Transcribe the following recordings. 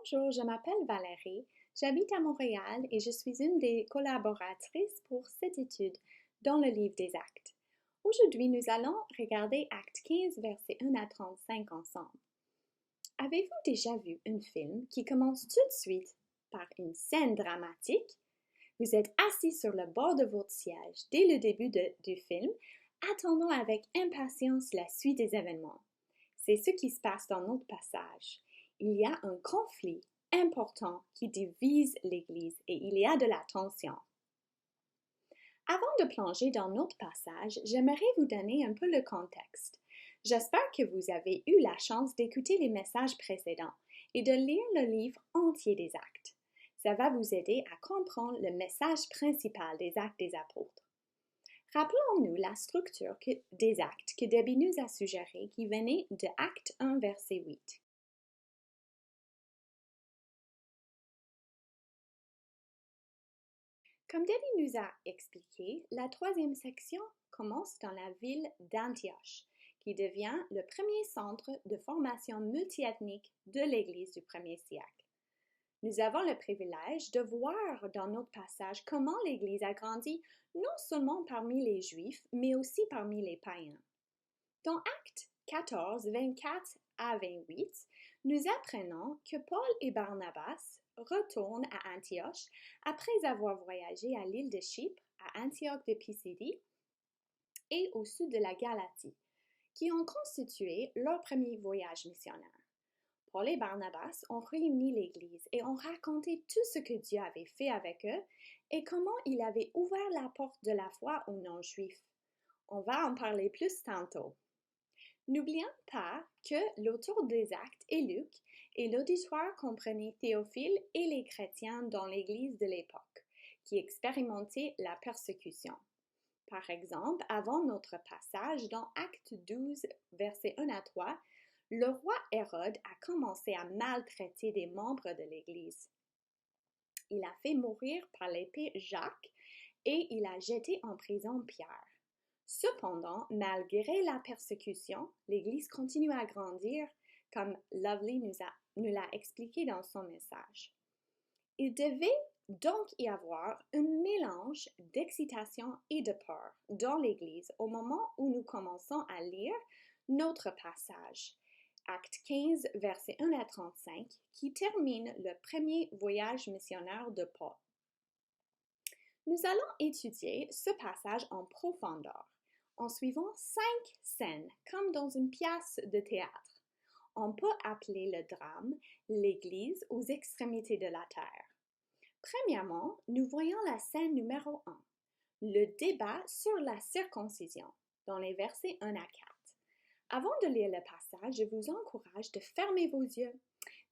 Bonjour, je m'appelle Valérie, j'habite à Montréal et je suis une des collaboratrices pour cette étude dans le livre des Actes. Aujourd'hui, nous allons regarder Acte 15, versets 1 à 35 ensemble. Avez-vous déjà vu un film qui commence tout de suite par une scène dramatique? Vous êtes assis sur le bord de votre siège dès le début du film, attendant avec impatience la suite des événements. C'est ce qui se passe dans notre passage. Il y a un conflit important qui divise l'Église et il y a de la tension. Avant de plonger dans notre passage, j'aimerais vous donner un peu le contexte. J'espère que vous avez eu la chance d'écouter les messages précédents et de lire le livre entier des Actes. Ça va vous aider à comprendre le message principal des Actes des Apôtres. Rappelons-nous la structure des Actes que Debbie nous a suggérée qui venait de Acte 1, verset 8. Comme Debbie nous a expliqué, la troisième section commence dans la ville d'Antioche, qui devient le premier centre de formation multiethnique de l'Église du premier siècle. Nous avons le privilège de voir dans notre passage comment l'Église a grandi non seulement parmi les Juifs, mais aussi parmi les païens. Dans Actes 14, 24 à 28, nous apprenons que Paul et Barnabas retournent à Antioche après avoir voyagé à l'île de Chypre, à Antioche de Pisidie et au sud de la Galatie, qui ont constitué leur premier voyage missionnaire. Paul et Barnabas ont réuni l'Église et ont raconté tout ce que Dieu avait fait avec eux et comment il avait ouvert la porte de la foi aux non-juifs. On va en parler plus tantôt. N'oublions pas que l'auteur des Actes est Luc et l'auditoire comprenait Théophile et les chrétiens dans l'Église de l'époque, qui expérimentaient la persécution. Par exemple, avant notre passage dans Acte 12, versets 1 à 3, le roi Hérode a commencé à maltraiter des membres de l'Église. Il a fait mourir par l'épée Jacques et il a jeté en prison Pierre. Cependant, malgré la persécution, l'Église continue à grandir, comme Lovely nous l'a expliqué dans son message. Il devait donc y avoir un mélange d'excitation et de peur dans l'Église au moment où nous commençons à lire notre passage, Acte 15, versets 1 à 35, qui termine le premier voyage missionnaire de Paul. Nous allons étudier ce passage en profondeur, en suivant 5 scènes, comme dans une pièce de théâtre. On peut appeler le drame l'Église aux extrémités de la terre. Premièrement, nous voyons la scène numéro 1, le débat sur la circoncision, dans les versets 1 à 4. Avant de lire le passage, je vous encourage de fermer vos yeux,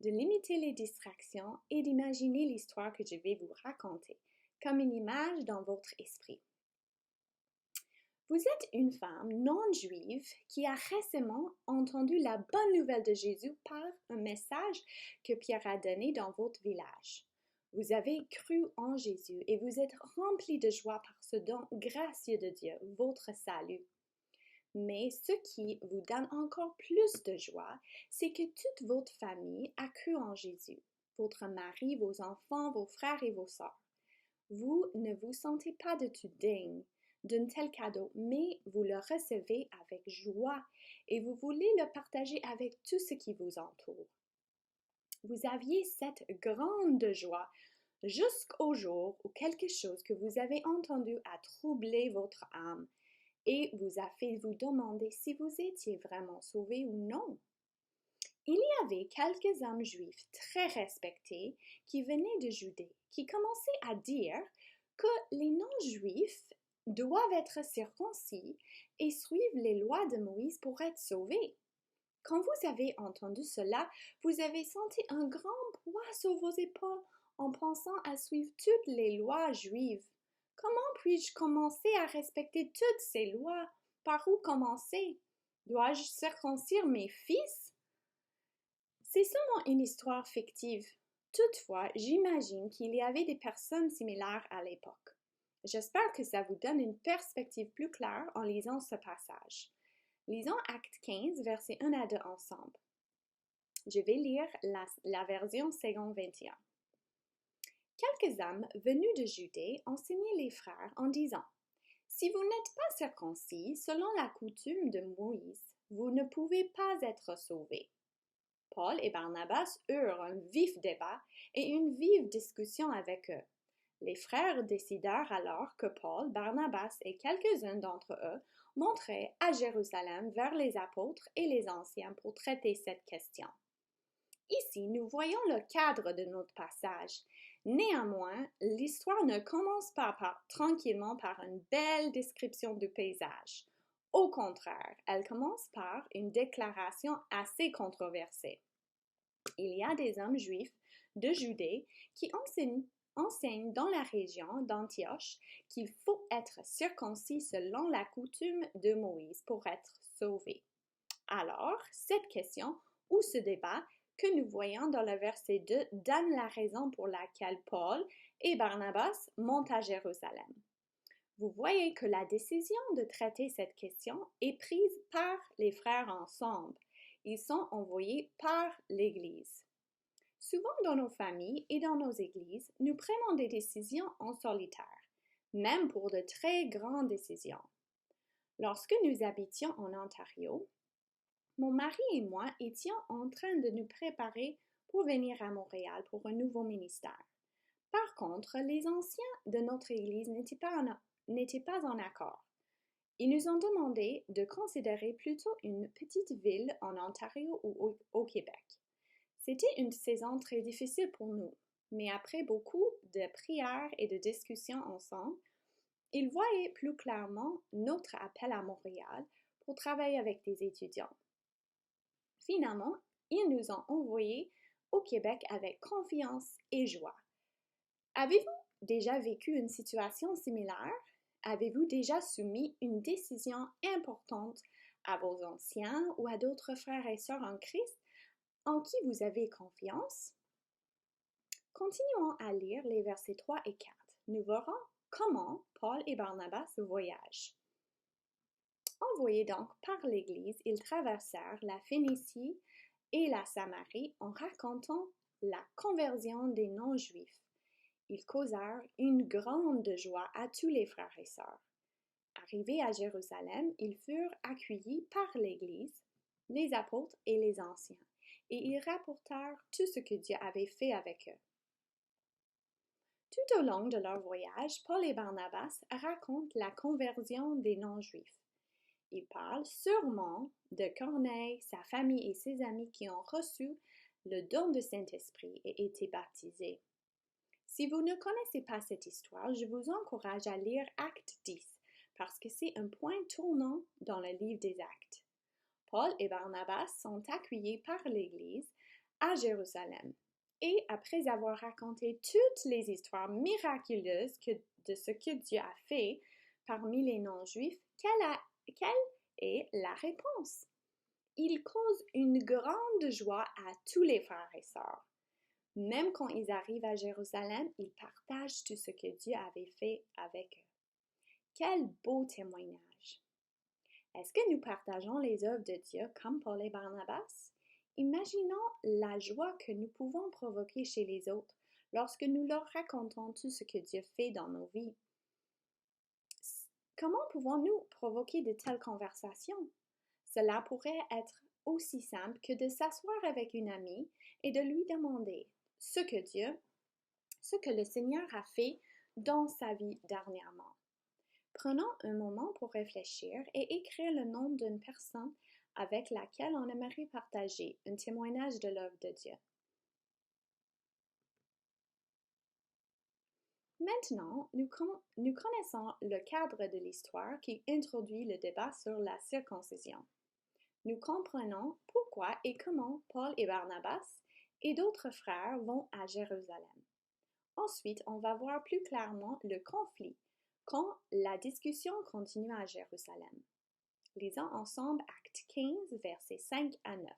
de limiter les distractions et d'imaginer l'histoire que je vais vous raconter, comme une image dans votre esprit. Vous êtes une femme non-juive qui a récemment entendu la bonne nouvelle de Jésus par un message que Pierre a donné dans votre village. Vous avez cru en Jésus et vous êtes rempli de joie par ce don gracieux de Dieu, votre salut. Mais ce qui vous donne encore plus de joie, c'est que toute votre famille a cru en Jésus, votre mari, vos enfants, vos frères et vos sœurs. Vous ne vous sentez pas de tout digne d'un tel cadeau, mais vous le recevez avec joie et vous voulez le partager avec tout ce qui vous entoure. Vous aviez cette grande joie jusqu'au jour où quelque chose que vous avez entendu a troublé votre âme et vous a fait vous demander si vous étiez vraiment sauvé ou non. Il y avait quelques hommes juifs très respectés qui venaient de Judée, qui commençaient à dire que les non-juifs doivent être circoncis et suivre les lois de Moïse pour être sauvés. Quand vous avez entendu cela, vous avez senti un grand poids sur vos épaules en pensant à suivre toutes les lois juives. Comment puis-je commencer à respecter toutes ces lois? Par où commencer? Dois-je circoncire mes fils? C'est seulement une histoire fictive. Toutefois, j'imagine qu'il y avait des personnes similaires à l'époque. J'espère que ça vous donne une perspective plus claire en lisant ce passage. Lisons Acte 15, versets 1 à 2 ensemble. Je vais lire la version Second 21. Quelques hommes venus de Judée enseignaient les frères en disant: Si vous n'êtes pas circoncis selon la coutume de Moïse, vous ne pouvez pas être sauvés. Paul et Barnabas eurent un vif débat et une vive discussion avec eux. Les frères décidèrent alors que Paul, Barnabas et quelques-uns d'entre eux monteraient à Jérusalem vers les apôtres et les anciens pour traiter cette question. Ici, nous voyons le cadre de notre passage. Néanmoins, l'histoire ne commence pas tranquillement par une belle description du paysage. Au contraire, elle commence par une déclaration assez controversée. Il y a des hommes juifs de Judée qui enseignent dans la région d'Antioche qu'il faut être circoncis selon la coutume de Moïse pour être sauvé. Alors, cette question ou ce débat que nous voyons dans le verset 2 donne la raison pour laquelle Paul et Barnabas montent à Jérusalem. Vous voyez que la décision de traiter cette question est prise par les frères ensemble. Ils sont envoyés par l'Église. Souvent dans nos familles et dans nos églises, nous prenons des décisions en solitaire, même pour de très grandes décisions. Lorsque nous habitions en Ontario, mon mari et moi étions en train de nous préparer pour venir à Montréal pour un nouveau ministère. Par contre, les anciens de notre Église n'étaient pas en accord. Ils nous ont demandé de considérer plutôt une petite ville en Ontario ou au Québec. C'était une saison très difficile pour nous, mais après beaucoup de prières et de discussions ensemble, ils voyaient plus clairement notre appel à Montréal pour travailler avec des étudiants. Finalement, ils nous ont envoyés au Québec avec confiance et joie. Avez-vous déjà vécu une situation similaire? Avez-vous déjà soumis une décision importante à vos anciens ou à d'autres frères et sœurs en Christ en qui vous avez confiance? Continuons à lire les versets 3 et 4. Nous verrons comment Paul et Barnabas voyagent. Envoyés donc par l'Église, ils traversèrent la Phénicie et la Samarie en racontant la conversion des non-juifs. Ils causèrent une grande joie à tous les frères et sœurs. Arrivés à Jérusalem, ils furent accueillis par l'Église, les apôtres et les anciens, et ils rapportèrent tout ce que Dieu avait fait avec eux. Tout au long de leur voyage, Paul et Barnabas racontent la conversion des non-juifs. Ils parlent sûrement de Corneille, sa famille et ses amis qui ont reçu le don du Saint-Esprit et été baptisés. Si vous ne connaissez pas cette histoire, je vous encourage à lire Acte 10 parce que c'est un point tournant dans le livre des Actes. Paul et Barnabas sont accueillis par l'Église à Jérusalem et après avoir raconté toutes les histoires miraculeuses de ce que Dieu a fait parmi les non-juifs, quelle est la réponse? Ils causent une grande joie à tous les frères et sœurs. Même quand ils arrivent à Jérusalem, ils partagent tout ce que Dieu avait fait avec eux. Quel beau témoignage! Est-ce que nous partageons les œuvres de Dieu comme Paul et Barnabas? Imaginons la joie que nous pouvons provoquer chez les autres lorsque nous leur racontons tout ce que Dieu fait dans nos vies. Comment pouvons-nous provoquer de telles conversations? Cela pourrait être aussi simple que de s'asseoir avec une amie et de lui demander ce que le Seigneur a fait dans sa vie dernièrement. Prenons un moment pour réfléchir et écrire le nom d'une personne avec laquelle on aimerait partager un témoignage de l'œuvre de Dieu. Maintenant, nous connaissons le cadre de l'histoire qui introduit le débat sur la circoncision. Nous comprenons pourquoi et comment Paul et Barnabas et d'autres frères vont à Jérusalem. Ensuite, on va voir plus clairement le conflit quand la discussion continue à Jérusalem. Lisons ensemble Acte 15, versets 5 à 9.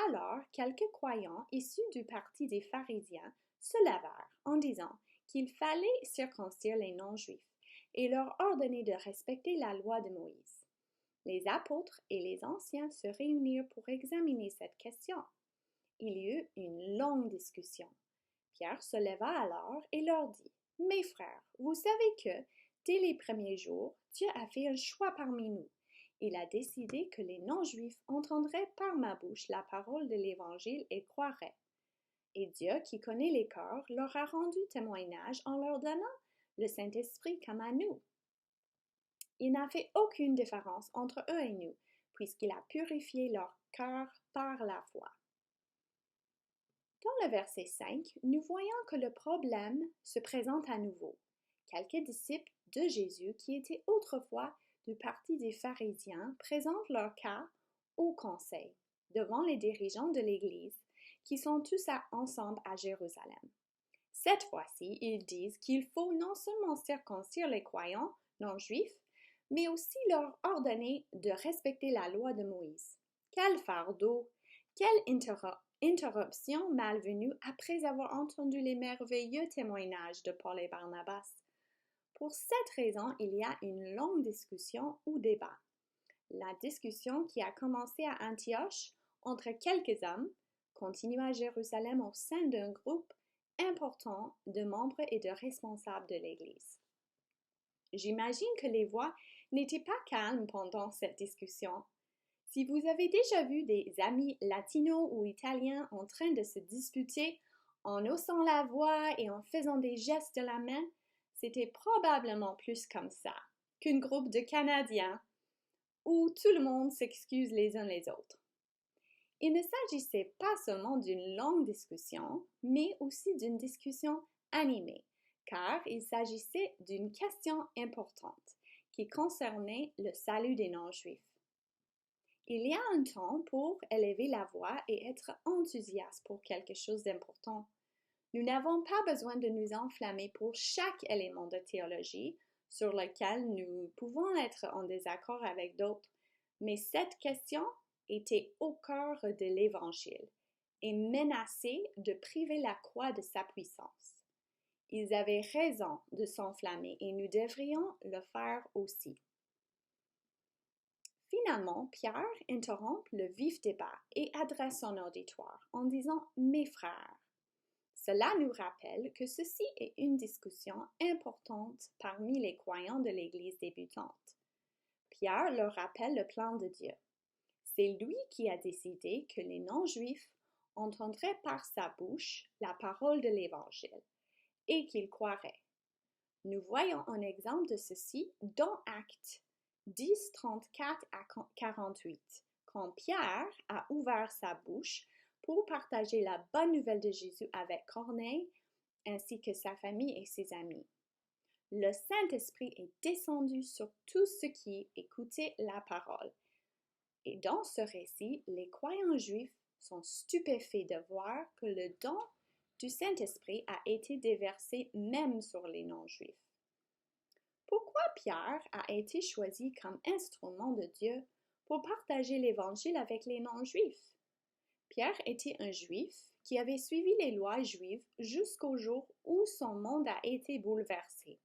Alors, quelques croyants issus du parti des pharisiens se levèrent en disant qu'il fallait circoncire les non-juifs et leur ordonner de respecter la loi de Moïse. Les apôtres et les anciens se réunirent pour examiner cette question. Il y eut une longue discussion. Pierre se leva alors et leur dit, « Mes frères, vous savez que, dès les premiers jours, Dieu a fait un choix parmi nous. Il a décidé que les non-juifs entendraient par ma bouche la parole de l'Évangile et croiraient. Et Dieu, qui connaît les cœurs, leur a rendu témoignage en leur donnant le Saint-Esprit comme à nous. Il n'a fait aucune différence entre eux et nous, puisqu'il a purifié leur cœur par la foi. » Dans le verset 5, nous voyons que le problème se présente à nouveau. Quelques disciples de Jésus qui étaient autrefois du parti des pharisiens présentent leur cas au conseil, devant les dirigeants de l'Église, qui sont tous ensemble à Jérusalem. Cette fois-ci, ils disent qu'il faut non seulement circoncire les croyants non-juifs, mais aussi leur ordonner de respecter la loi de Moïse. Quel fardeau! Quelle interruption malvenue après avoir entendu les merveilleux témoignages de Paul et Barnabas. Pour cette raison, il y a une longue discussion ou débat. La discussion qui a commencé à Antioche entre quelques hommes continue à Jérusalem au sein d'un groupe important de membres et de responsables de l'Église. J'imagine que les voix n'étaient pas calmes pendant cette discussion. Si vous avez déjà vu des amis latinos ou italiens en train de se disputer en haussant la voix et en faisant des gestes de la main, c'était probablement plus comme ça qu'un groupe de Canadiens où tout le monde s'excuse les uns les autres. Il ne s'agissait pas seulement d'une longue discussion, mais aussi d'une discussion animée, car il s'agissait d'une question importante qui concernait le salut des non-juifs. Il y a un temps pour élever la voix et être enthousiaste pour quelque chose d'important. Nous n'avons pas besoin de nous enflammer pour chaque élément de théologie sur lequel nous pouvons être en désaccord avec d'autres, mais cette question était au cœur de l'Évangile et menaçait de priver la croix de sa puissance. Ils avaient raison de s'enflammer et nous devrions le faire aussi. Finalement, Pierre interrompt le vif débat et adresse son auditoire en disant « Mes frères ». Cela nous rappelle que ceci est une discussion importante parmi les croyants de l'Église débutante. Pierre leur rappelle le plan de Dieu. C'est lui qui a décidé que les non-juifs entendraient par sa bouche la parole de l'Évangile et qu'ils croiraient. Nous voyons un exemple de ceci dans Actes 10, 34 à 48, quand Pierre a ouvert sa bouche pour partager la bonne nouvelle de Jésus avec Corneille ainsi que sa famille et ses amis. Le Saint-Esprit est descendu sur tous ceux qui écoutaient la parole. Et dans ce récit, les croyants juifs sont stupéfaits de voir que le don du Saint-Esprit a été déversé même sur les non-juifs. Pourquoi Pierre a été choisi comme instrument de Dieu pour partager l'Évangile avec les non-juifs? Pierre était un juif qui avait suivi les lois juives jusqu'au jour où son monde a été bouleversé.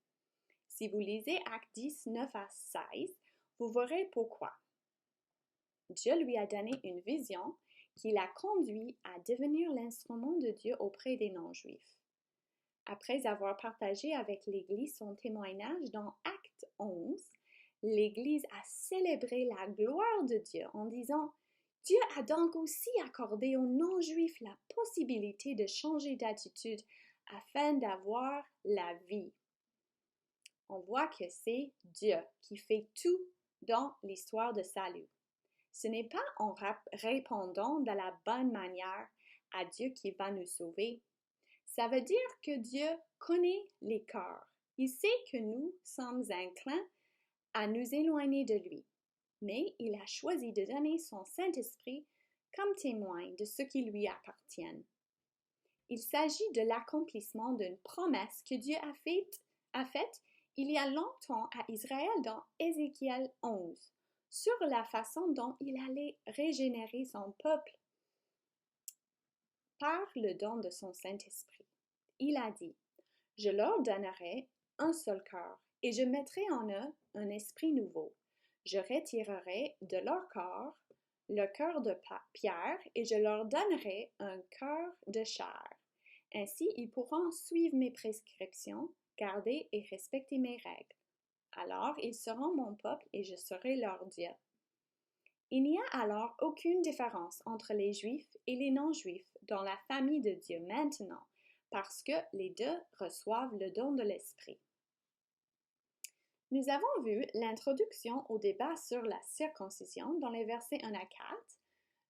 Si vous lisez Actes 10, 9 à 16, vous verrez pourquoi. Dieu lui a donné une vision qui l'a conduit à devenir l'instrument de Dieu auprès des non-juifs. Après avoir partagé avec l'Église son témoignage dans Acte 11, l'Église a célébré la gloire de Dieu en disant « Dieu a donc aussi accordé aux non-juifs la possibilité de changer d'attitude afin d'avoir la vie. » On voit que c'est Dieu qui fait tout dans l'histoire de salut. Ce n'est pas en répondant de la bonne manière à Dieu qui va nous sauver. Ça veut dire que Dieu connaît les cœurs. Il sait que nous sommes inclins à nous éloigner de lui. Mais il a choisi de donner son Saint-Esprit comme témoin de ce qui lui appartient. Il s'agit de l'accomplissement d'une promesse que Dieu a faite il y a longtemps à Israël dans Ézéchiel 11, sur la façon dont il allait régénérer son peuple par le don de son Saint-Esprit. Il a dit, « Je leur donnerai un seul cœur, et je mettrai en eux un esprit nouveau. Je retirerai de leur corps le cœur de pierre et je leur donnerai un cœur de chair. Ainsi, ils pourront suivre mes prescriptions, garder et respecter mes règles. Alors, ils seront mon peuple et je serai leur Dieu. Il n'y a alors aucune différence entre les Juifs et les non-Juifs dans la famille de Dieu maintenant, parce que les deux reçoivent le don de l'Esprit. Nous avons vu l'introduction au débat sur la circoncision dans les versets 1 à 4.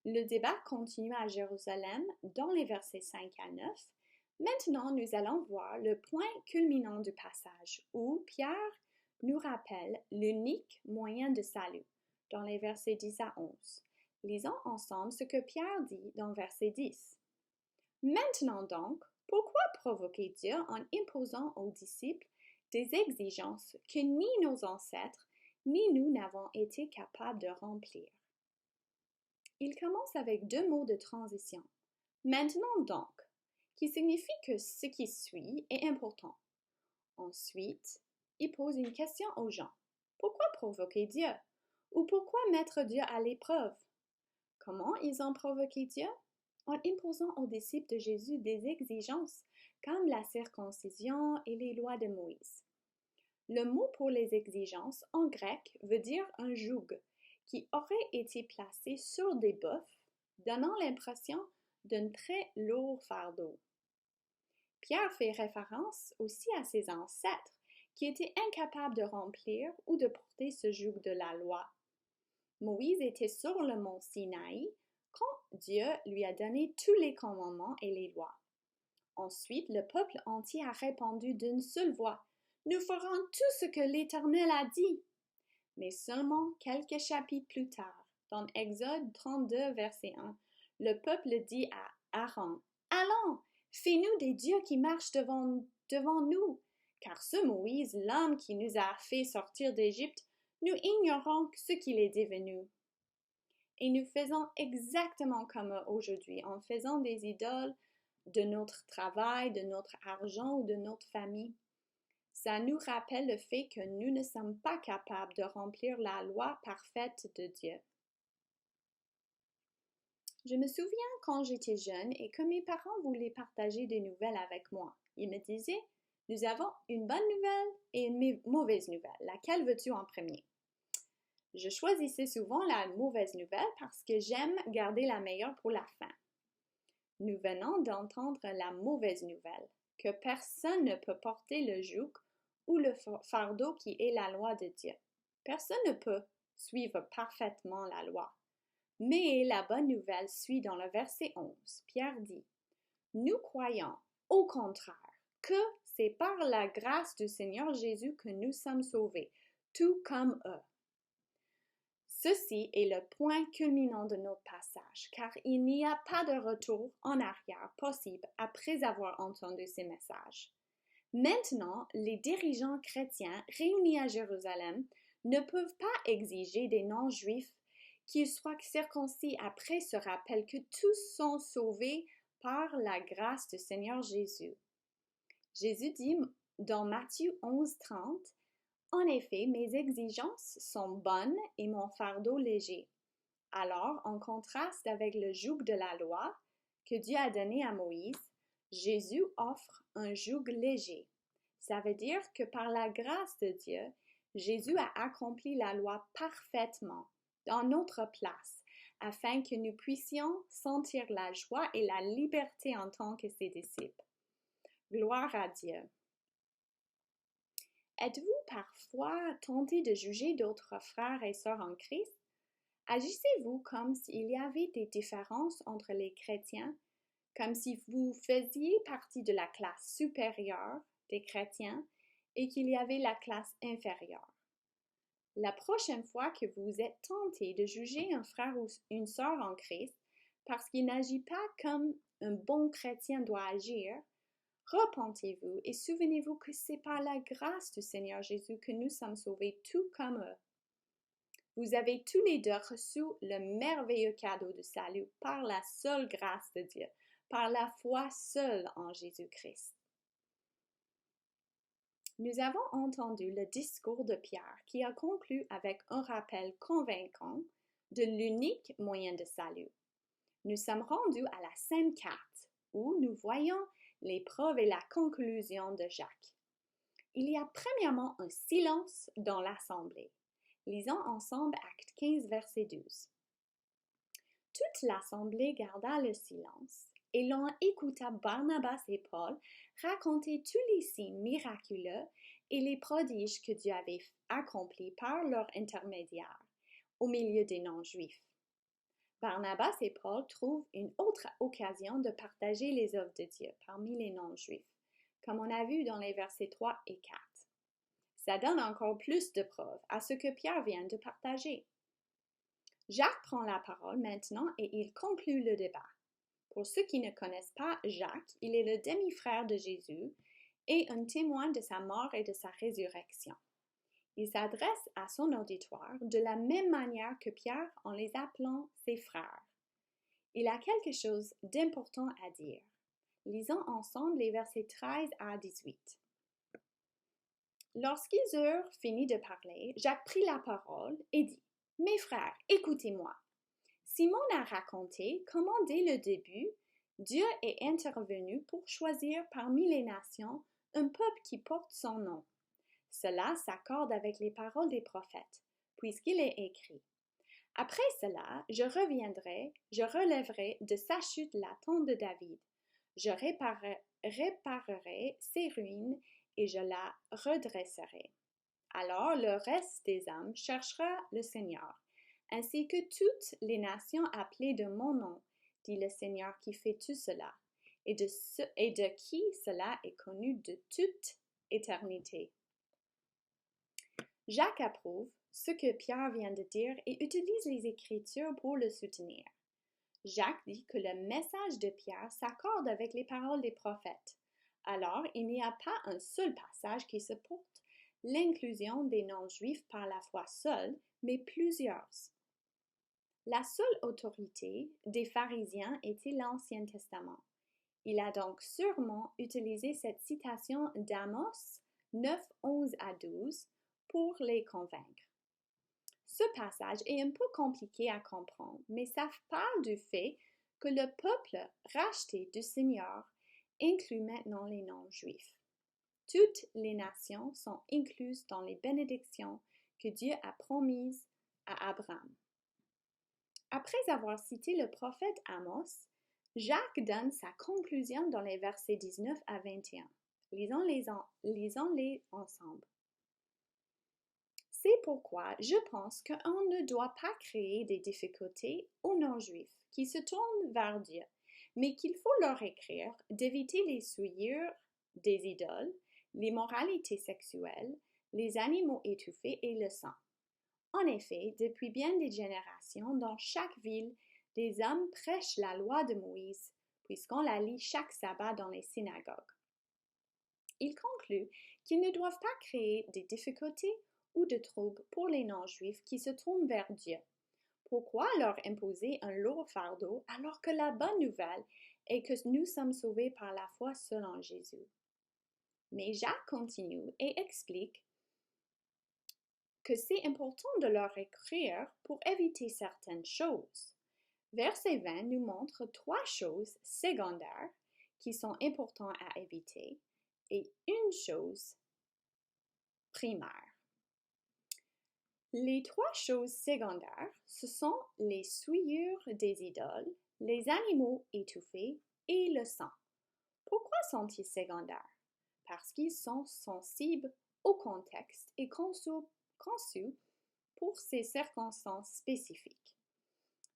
Le débat continue à Jérusalem dans les versets 5 à 9. Maintenant, nous allons voir le point culminant du passage où Pierre nous rappelle l'unique moyen de salut dans les versets 10 à 11. Lisons ensemble ce que Pierre dit dans verset 10. Maintenant donc, pourquoi provoquer Dieu en imposant aux disciples des exigences que ni nos ancêtres ni nous n'avons été capables de remplir? Il commence avec deux mots de transition. Maintenant donc, qui signifie que ce qui suit est important. Ensuite, il pose une question aux gens. Pourquoi provoquer Dieu? Ou pourquoi mettre Dieu à l'épreuve? Comment ils ont provoqué Dieu? En imposant aux disciples de Jésus des exigences comme la circoncision et les lois de Moïse. Le mot pour les exigences en grec veut dire un joug qui aurait été placé sur des bœufs, donnant l'impression d'un très lourd fardeau. Pierre fait référence aussi à ses ancêtres qui étaient incapables de remplir ou de porter ce joug de la loi. Moïse était sur le mont Sinaï quand Dieu lui a donné tous les commandements et les lois. Ensuite, le peuple entier a répondu d'une seule voix, « Nous ferons tout ce que l'Éternel a dit. » Mais seulement quelques chapitres plus tard, dans Exode 32, verset 1, le peuple dit à Aaron, « Allons, fais-nous des dieux qui marchent devant nous, car ce Moïse, l'homme qui nous a fait sortir d'Égypte, nous ignorons ce qu'il est devenu. » Et nous faisons exactement comme aujourd'hui, en faisant des idoles de notre travail, de notre argent ou de notre famille. Ça nous rappelle le fait que nous ne sommes pas capables de remplir la loi parfaite de Dieu. Je me souviens quand j'étais jeune et que mes parents voulaient partager des nouvelles avec moi. Ils me disaient, « Nous avons une bonne nouvelle et une mauvaise nouvelle. Laquelle veux-tu en premier? » Je choisissais souvent la mauvaise nouvelle parce que j'aime garder la meilleure pour la fin. Nous venons d'entendre la mauvaise nouvelle, que personne ne peut porter le joug ou le fardeau qui est la loi de Dieu. Personne ne peut suivre parfaitement la loi. Mais la bonne nouvelle suit dans le verset 11. Pierre dit, « Nous croyons, au contraire, que c'est par la grâce du Seigneur Jésus que nous sommes sauvés, tout comme eux. » Ceci est le point culminant de notre passage, car il n'y a pas de retour en arrière possible après avoir entendu ces messages. Maintenant, les dirigeants chrétiens réunis à Jérusalem ne peuvent pas exiger des non-juifs qu'ils soient circoncis après ce rappel que tous sont sauvés par la grâce du Seigneur Jésus. Jésus dit dans Matthieu 11:30, « En effet, mes exigences sont bonnes et mon fardeau léger. » Alors, en contraste avec le joug de la loi que Dieu a donné à Moïse, Jésus offre un joug léger. Ça veut dire que par la grâce de Dieu, Jésus a accompli la loi parfaitement dans notre place, afin que nous puissions sentir la joie et la liberté en tant que ses disciples. Gloire à Dieu. Êtes-vous parfois tenté de juger d'autres frères et sœurs en Christ? Agissez-vous comme s'il y avait des différences entre les chrétiens, comme si vous faisiez partie de la classe supérieure des chrétiens et qu'il y avait la classe inférieure? La prochaine fois que vous êtes tenté de juger un frère ou une sœur en Christ parce qu'il n'agit pas comme un bon chrétien doit agir, repentez-vous et souvenez-vous que c'est par la grâce du Seigneur Jésus que nous sommes sauvés tout comme eux. Vous avez tous les deux reçu le merveilleux cadeau de salut par la seule grâce de Dieu, par la foi seule en Jésus-Christ. Nous avons entendu le discours de Pierre qui a conclu avec un rappel convaincant de l'unique moyen de salut. Nous sommes rendus à la scène 4 où nous voyons les preuves et la conclusion de Jacques. Il y a premièrement un silence dans l'assemblée. Lisons ensemble Acte 15, verset 12. Toute l'assemblée garda le silence et l'on écouta Barnabas et Paul raconter tous les signes miraculeux et les prodiges que Dieu avait accomplis par leur intermédiaire au milieu des non-juifs. Barnabas et Paul trouvent une autre occasion de partager les œuvres de Dieu parmi les non-juifs, comme on a vu dans les versets 3 et 4. Ça donne encore plus de preuves à ce que Pierre vient de partager. Jacques prend la parole maintenant et il conclut le débat. Pour ceux qui ne connaissent pas Jacques, il est le demi-frère de Jésus et un témoin de sa mort et de sa résurrection. Il s'adresse à son auditoire de la même manière que Pierre en les appelant ses frères. Il a quelque chose d'important à dire. Lisons ensemble les versets 13 à 18. Lorsqu'ils eurent fini de parler, Jacques prit la parole et dit: « Mes frères, écoutez-moi. Simon a raconté comment dès le début, Dieu est intervenu pour choisir parmi les nations un peuple qui porte son nom. Cela s'accorde avec les paroles des prophètes, puisqu'il est écrit: « Après cela, je reviendrai, je relèverai de sa chute la tombe de David. Je réparerai ses ruines et je la redresserai. Alors le reste des hommes cherchera le Seigneur, ainsi que toutes les nations appelées de mon nom, dit le Seigneur qui fait tout cela, et de qui cela est connu de toute éternité. » Jacques approuve ce que Pierre vient de dire et utilise les Écritures pour le soutenir. Jacques dit que le message de Pierre s'accorde avec les paroles des prophètes. Alors, il n'y a pas un seul passage qui supporte l'inclusion des non-juifs par la foi seule, mais plusieurs. La seule autorité des pharisiens était l'Ancien Testament. Il a donc sûrement utilisé cette citation d'Amos 9, 11 à 12 pour les convaincre. Ce passage est un peu compliqué à comprendre, mais ça parle du fait que le peuple racheté du Seigneur inclut maintenant les non-juifs. Toutes les nations sont incluses dans les bénédictions que Dieu a promises à Abraham. Après avoir cité le prophète Amos, Jacques donne sa conclusion dans les versets 19 à 21. Lisons-les ensemble. C'est pourquoi je pense qu'on ne doit pas créer des difficultés aux non-juifs qui se tournent vers Dieu, mais qu'il faut leur écrire d'éviter les souillures des idoles, l'immoralité sexuelle, les animaux étouffés et le sang. En effet, depuis bien des générations, dans chaque ville, des hommes prêchent la loi de Moïse, puisqu'on la lit chaque sabbat dans les synagogues. Il conclut qu'ils ne doivent pas créer des difficultés ou de troubles pour les non-juifs qui se tournent vers Dieu. Pourquoi leur imposer un lourd fardeau alors que la bonne nouvelle est que nous sommes sauvés par la foi seule en Jésus? Mais Jacques continue et explique que c'est important de leur écrire pour éviter certaines choses. Verset 20 nous montre 3 choses secondaires qui sont importantes à éviter et une chose primaire. Les 3 choses secondaires, ce sont les souillures des idoles, les animaux étouffés et le sang. Pourquoi sont-ils secondaires? Parce qu'ils sont sensibles au contexte et conçus pour ces circonstances spécifiques.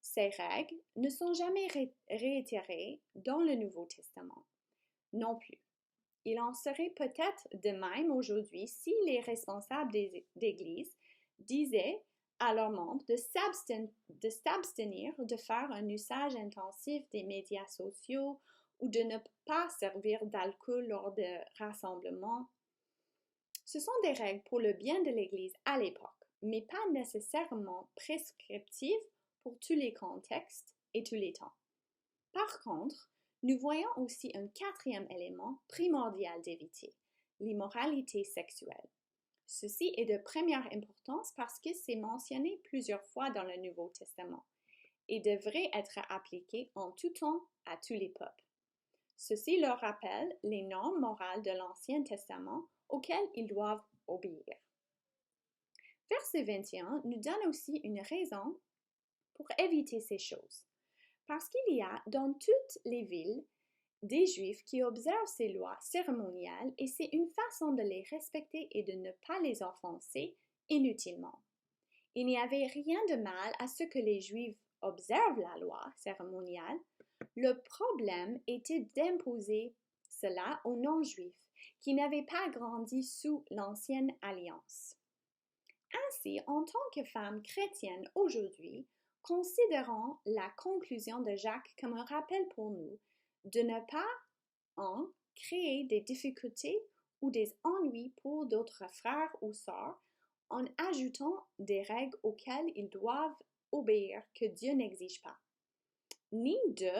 Ces règles ne sont jamais réitérées dans le Nouveau Testament non plus. Il en serait peut-être de même aujourd'hui si les responsables d'Église disaient à leurs membres de s'abstenir de faire un usage intensif des médias sociaux ou de ne pas servir d'alcool lors de rassemblements. Ce sont des règles pour le bien de l'Église à l'époque, mais pas nécessairement prescriptives pour tous les contextes et tous les temps. Par contre, nous voyons aussi un 4e élément primordial d'éviter, l'immoralité sexuelle. Ceci est de première importance parce que c'est mentionné plusieurs fois dans le Nouveau Testament et devrait être appliqué en tout temps à tous les peuples. Ceci leur rappelle les normes morales de l'Ancien Testament auxquelles ils doivent obéir. Verset 21 nous donne aussi une raison pour éviter ces choses. Parce qu'il y a dans toutes les villes des Juifs qui observent ces lois cérémoniales et c'est une façon de les respecter et de ne pas les offenser inutilement. Il n'y avait rien de mal à ce que les Juifs observent la loi cérémoniale. Le problème était d'imposer cela aux non-Juifs qui n'avaient pas grandi sous l'ancienne alliance. Ainsi, en tant que femmes chrétiennes aujourd'hui, considérons la conclusion de Jacques comme un rappel pour nous de ne pas en créer des difficultés ou des ennuis pour d'autres frères ou sœurs en ajoutant des règles auxquelles ils doivent obéir que Dieu n'exige pas, ni de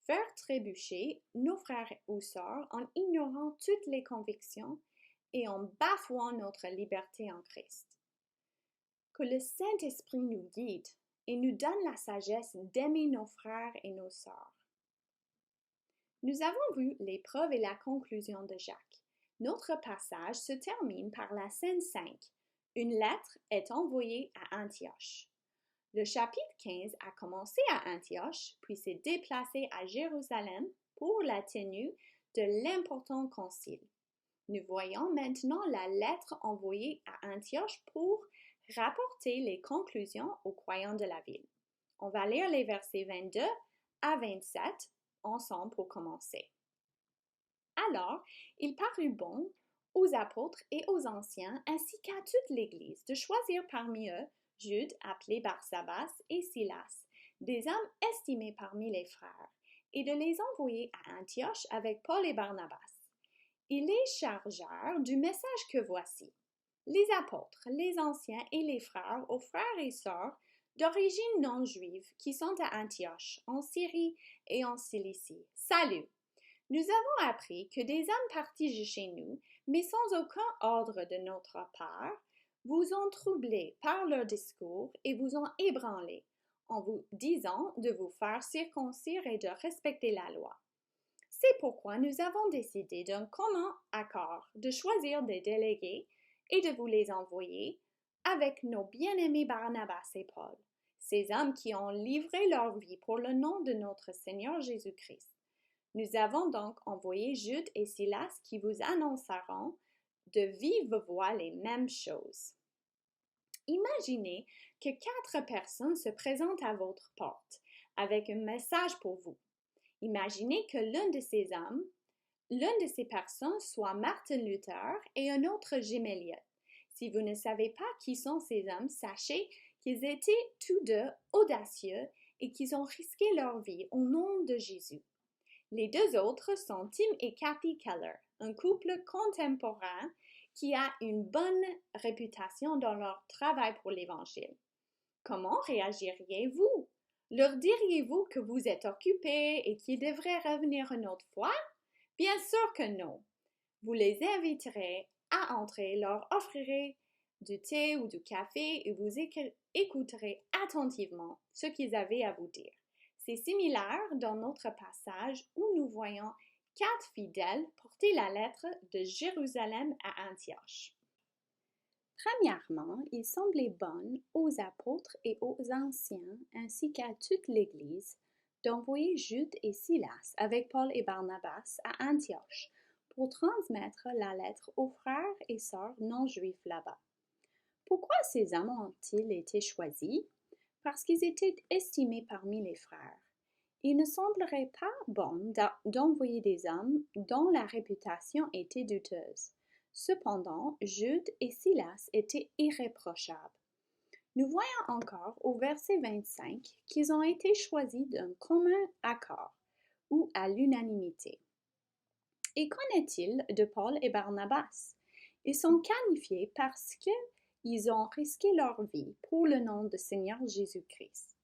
faire trébucher nos frères ou sœurs en ignorant toutes les convictions et en bafouant notre liberté en Christ. Que le Saint-Esprit nous guide et nous donne la sagesse d'aimer nos frères et nos sœurs. Nous avons vu l'épreuve et la conclusion de Jacques. Notre passage se termine par la scène 5. Une lettre est envoyée à Antioche. Le chapitre 15 a commencé à Antioche, puis s'est déplacé à Jérusalem pour la tenue de l'important concile. Nous voyons maintenant la lettre envoyée à Antioche pour rapporter les conclusions aux croyants de la ville. On va lire les versets 22 à 27 ensemble pour commencer. Alors, il parut bon aux apôtres et aux anciens, ainsi qu'à toute l'Église, de choisir parmi eux Jude, appelé Barsabas, et Silas, des hommes estimés parmi les frères, et de les envoyer à Antioche avec Paul et Barnabas. Ils les chargèrent du message que voici. Les apôtres, les anciens et les frères aux frères et sœurs d'origine non juive qui sont à Antioche, en Syrie et en Cilicie. Salut! Nous avons appris que des hommes partis de chez nous, mais sans aucun ordre de notre part, vous ont troublés par leur discours et vous ont ébranlés, en vous disant de vous faire circoncire et de respecter la loi. C'est pourquoi nous avons décidé d'un commun accord de choisir des délégués et de vous les envoyer avec nos bien-aimés Barnabas et Paul, ces hommes qui ont livré leur vie pour le nom de notre Seigneur Jésus-Christ. Nous avons donc envoyé Jude et Silas qui vous annonceront de vive voix les mêmes choses. Imaginez que 4 personnes se présentent à votre porte avec un message pour vous. Imaginez que l'un de ces personnes soit Martin Luther et un autre Jim Elliot. Si vous ne savez pas qui sont ces hommes, sachez qu'ils étaient tous deux audacieux et qu'ils ont risqué leur vie au nom de Jésus. Les 2 autres sont Tim et Kathy Keller, un couple contemporain qui a une bonne réputation dans leur travail pour l'Évangile. Comment réagiriez-vous? Leur diriez-vous que vous êtes occupés et qu'ils devraient revenir une autre fois? Bien sûr que non. Vous les inviterez à entrer, leur offrirez du thé ou du café et vous écouterez attentivement ce qu'ils avaient à vous dire. C'est similaire dans notre passage où nous voyons 4 fidèles porter la lettre de Jérusalem à Antioche. Premièrement, il semblait bon aux apôtres et aux anciens, ainsi qu'à toute l'Église, d'envoyer Jude et Silas avec Paul et Barnabas à Antioche pour transmettre la lettre aux frères et sœurs non-juifs là-bas. Pourquoi ces hommes ont-ils été choisis? Parce qu'ils étaient estimés parmi les frères. Il ne semblerait pas bon d'envoyer des hommes dont la réputation était douteuse. Cependant, Jude et Silas étaient irréprochables. Nous voyons encore au verset 25 qu'ils ont été choisis d'un commun accord ou à l'unanimité. Et qu'en est-il de Paul et Barnabas? Ils sont qualifiés parce qu'ils ont risqué leur vie pour le nom du Seigneur Jésus-Christ.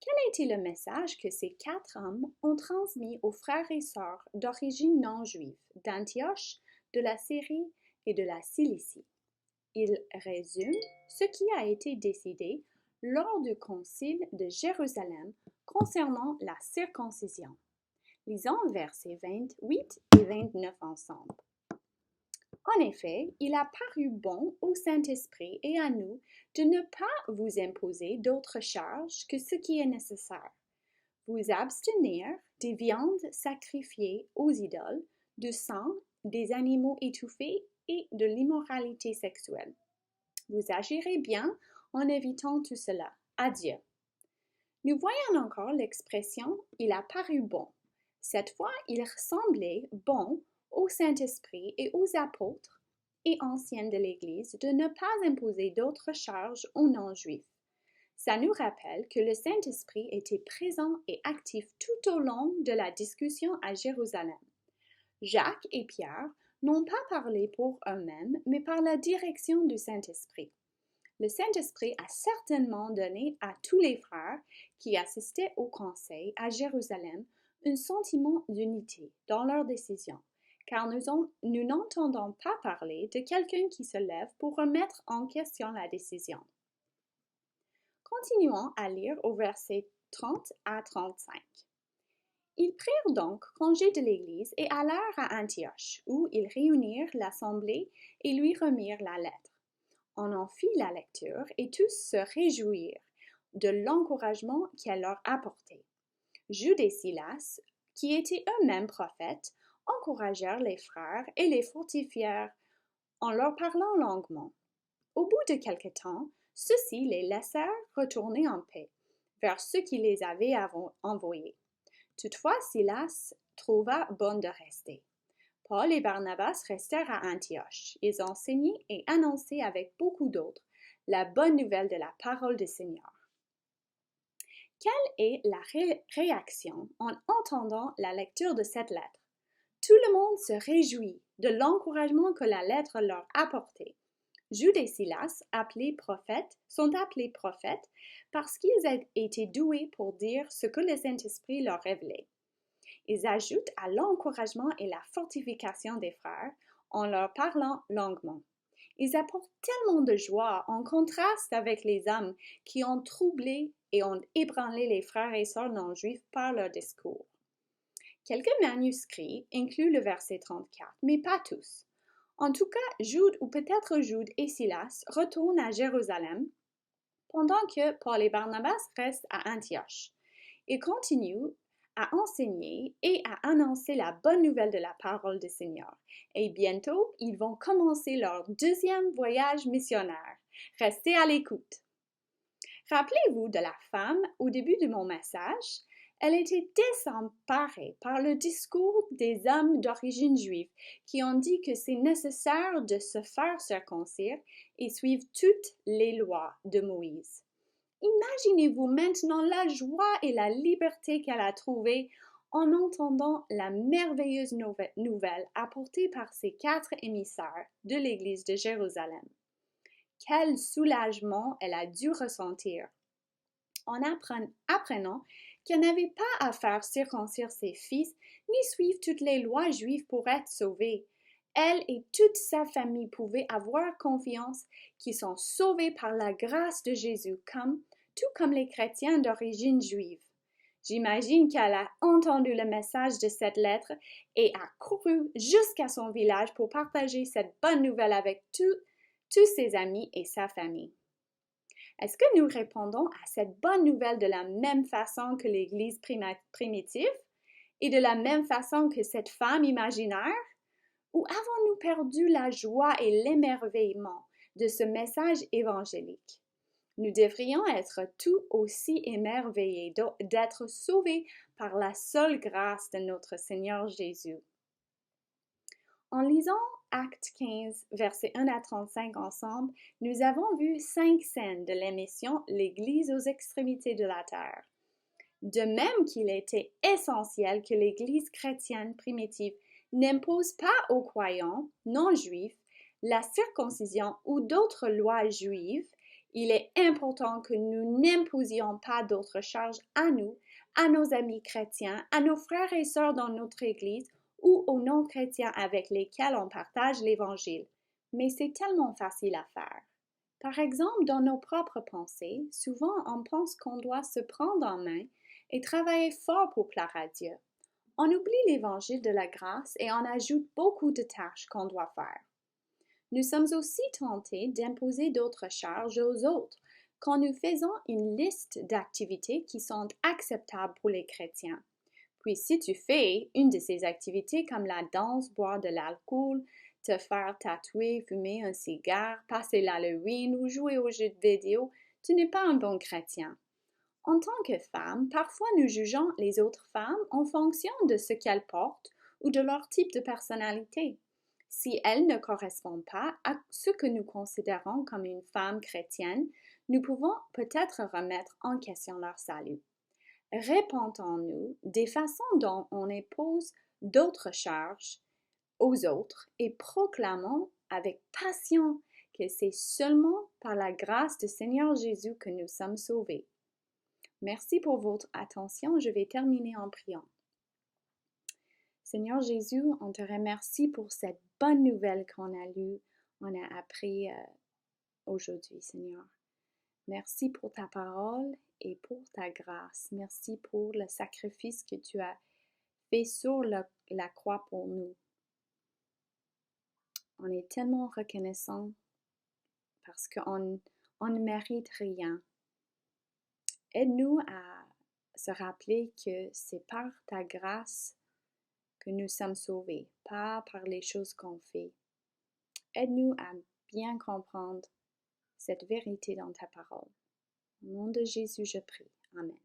Quel était le message que ces 4 hommes ont transmis aux frères et sœurs d'origine non juive d'Antioche de la Syrie et de la Cilicie. Il résume ce qui a été décidé lors du concile de Jérusalem concernant la circoncision. Lisons versets 28 et 29 ensemble. En effet, il a paru bon au Saint-Esprit et à nous de ne pas vous imposer d'autres charges que ce qui est nécessaire. Vous abstenir des viandes sacrifiées aux idoles, du sang, des animaux étouffés et de l'immoralité sexuelle. Vous agirez bien en évitant tout cela. Adieu. Nous voyons encore l'expression « il a paru bon ». Cette fois, il semblait bon au Saint-Esprit et aux apôtres et anciens de l'Église de ne pas imposer d'autres charges aux non-juifs. Ça nous rappelle que le Saint-Esprit était présent et actif tout au long de la discussion à Jérusalem. Jacques et Pierre n'ont pas parlé pour eux-mêmes, mais par la direction du Saint-Esprit. Le Saint-Esprit a certainement donné à tous les frères qui assistaient au conseil à Jérusalem un sentiment d'unité dans leurs décisions, car nous n'entendons pas parler de quelqu'un qui se lève pour remettre en question la décision. Continuons à lire au verset 30 à 35. Ils prirent donc congé de l'Église et allèrent à Antioche, où ils réunirent l'assemblée et lui remirent la lettre. On en fit la lecture et tous se réjouirent de l'encouragement qu'elle leur apportait. Jude et Silas, qui étaient eux-mêmes prophètes, encouragèrent les frères et les fortifièrent en leur parlant longuement. Au bout de quelque temps, ceux-ci les laissèrent retourner en paix vers ceux qui les avaient envoyés. Toutefois, Silas trouva bon de rester. Paul et Barnabas restèrent à Antioche. Ils enseignaient et annonçaient avec beaucoup d'autres la bonne nouvelle de la parole du Seigneur. Quelle est la réaction en entendant la lecture de cette lettre? Tout le monde se réjouit de l'encouragement que la lettre leur apportait. Jude et Silas, sont appelés prophètes parce qu'ils ont été doués pour dire ce que le Saint-Esprit leur révélait. Ils ajoutent à l'encouragement et la fortification des frères en leur parlant longuement. Ils apportent tellement de joie en contraste avec les hommes qui ont troublé et ont ébranlé les frères et sœurs non-juifs par leur discours. Quelques manuscrits incluent le verset 34, mais pas tous. En tout cas, Jude ou peut-être Jude et Silas retournent à Jérusalem pendant que Paul et Barnabas restent à Antioche. Ils continuent à enseigner et à annoncer la bonne nouvelle de la parole du Seigneur. Et bientôt, ils vont commencer leur deuxième voyage missionnaire. Restez à l'écoute. Rappelez-vous de la femme au début de mon message. Elle était désemparée par le discours des hommes d'origine juive qui ont dit que c'est nécessaire de se faire circoncire et suivre toutes les lois de Moïse. Imaginez-vous maintenant la joie et la liberté qu'elle a trouvée en entendant la merveilleuse nouvelle apportée par ces 4 émissaires de l'Église de Jérusalem. Quel soulagement elle a dû ressentir en apprenant qu'elle n'avait pas à faire circoncire ses fils ni suivre toutes les lois juives pour être sauvée. Elle et toute sa famille pouvaient avoir confiance qu'ils sont sauvés par la grâce de Jésus, tout comme les chrétiens d'origine juive. J'imagine qu'elle a entendu le message de cette lettre et a couru jusqu'à son village pour partager cette bonne nouvelle avec tous ses amis et sa famille. Est-ce que nous répondons à cette bonne nouvelle de la même façon que l'Église primitive et de la même façon que cette femme imaginaire? Ou avons-nous perdu la joie et l'émerveillement de ce message évangélique? Nous devrions être tout aussi émerveillés d'être sauvés par la seule grâce de notre Seigneur Jésus. En lisant Actes 15, versets 1 à 35 ensemble, nous avons vu 5 scènes de l'émission L'Église aux extrémités de la terre. De même qu'il était essentiel que l'Église chrétienne primitive n'impose pas aux croyants non-juifs la circoncision ou d'autres lois juives, il est important que nous n'imposions pas d'autres charges à nous, à nos amis chrétiens, à nos frères et sœurs dans notre Église ou ou aux non-chrétiens avec lesquels on partage l'Évangile, mais c'est tellement facile à faire. Par exemple, dans nos propres pensées, souvent on pense qu'on doit se prendre en main et travailler fort pour plaire à Dieu. On oublie l'Évangile de la grâce et on ajoute beaucoup de tâches qu'on doit faire. Nous sommes aussi tentés d'imposer d'autres charges aux autres quand nous faisons une liste d'activités qui sont acceptables pour les chrétiens. Puis si tu fais une de ces activités comme la danse, boire de l'alcool, te faire tatouer, fumer un cigare, passer l'Halloween ou jouer aux jeux vidéo, tu n'es pas un bon chrétien. En tant que femme, parfois nous jugeons les autres femmes en fonction de ce qu'elles portent ou de leur type de personnalité. Si elles ne correspondent pas à ce que nous considérons comme une femme chrétienne, nous pouvons peut-être remettre en question leur salut. Répandons-nous des façons dont on impose d'autres charges aux autres et proclamons avec passion que c'est seulement par la grâce du Seigneur Jésus que nous sommes sauvés. Merci pour votre attention. Je vais terminer en priant. Seigneur Jésus, on te remercie pour cette bonne nouvelle qu'on a lue, on a appris aujourd'hui, Seigneur. Merci pour ta parole et pour ta grâce. Merci pour le sacrifice que tu as fait sur la croix pour nous. On est tellement reconnaissant parce qu'on ne mérite rien. Aide-nous à se rappeler que c'est par ta grâce que nous sommes sauvés, pas par les choses qu'on fait. Aide-nous à bien comprendre cette vérité dans ta parole. Au nom de Jésus, je prie. Amen.